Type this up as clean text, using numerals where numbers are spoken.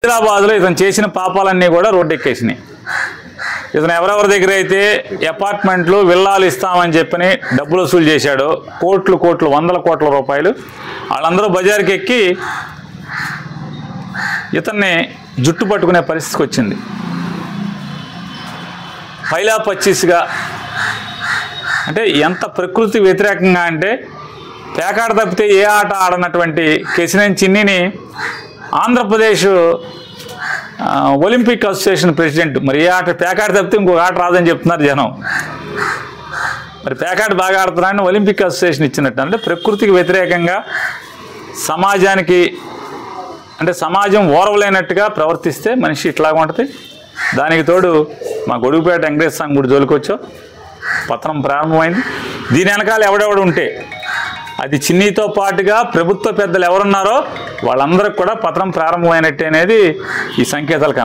హైదరాబాద్లో ఇతను చేసిన పాపాలన్నీ కూడా రోడ్డెక్కేసినాయి. ఇతను ఎవరెవరి దగ్గర అయితే అపార్ట్మెంట్లు విల్లాలు ఇస్తామని చెప్పని డబ్బులు వసూలు చేశాడో కోట్లు వందల కోట్ల రూపాయలు, వాళ్ళందరూ బజార్కి ఎక్కి ఇతన్ని జుట్టు పట్టుకునే పరిస్థితికి వచ్చింది. పైలా పచ్చిస్గా అంటే ఎంత ప్రకృతి వ్యతిరేకంగా అంటే పేకాట తప్పితే ఏ ఆట ఆడనటువంటి కేసినేని చిన్నిని ఆంధ్రప్రదేశ్ ఒలింపిక్ అసోసియేషన్ ప్రెసిడెంట్, మరి ఏ ఆట పేకాట తప్పితే ఇంకొక ఆట రాదని చెప్తున్నారు జనం. మరి పేకాట బాగా ఆడుతున్నారని ఒలింపిక్ అసోసియేషన్ ఇచ్చినట్టు. అంటే ప్రకృతికి వ్యతిరేకంగా సమాజానికి అంటే సమాజం ఓరవలేనట్టుగా ప్రవర్తిస్తే మనిషి ఇట్లాగా ఉంటుంది. దానికి తోడు మా గొడుగుపేట వెంకటేశ్వర స్వామి గుడి జోలికొచ్చో పతనం ప్రారంభమైంది. దీని వెనకాల ఎవడెవడు ఉంటే అది చిన్నీతో పాటుగా ప్రభుత్వ పెద్దలు ఎవరున్నారో వాళ్ళందరికీ కూడా పతనం ప్రారంభమైనట్టు అనేది ఈ సంకేతాలు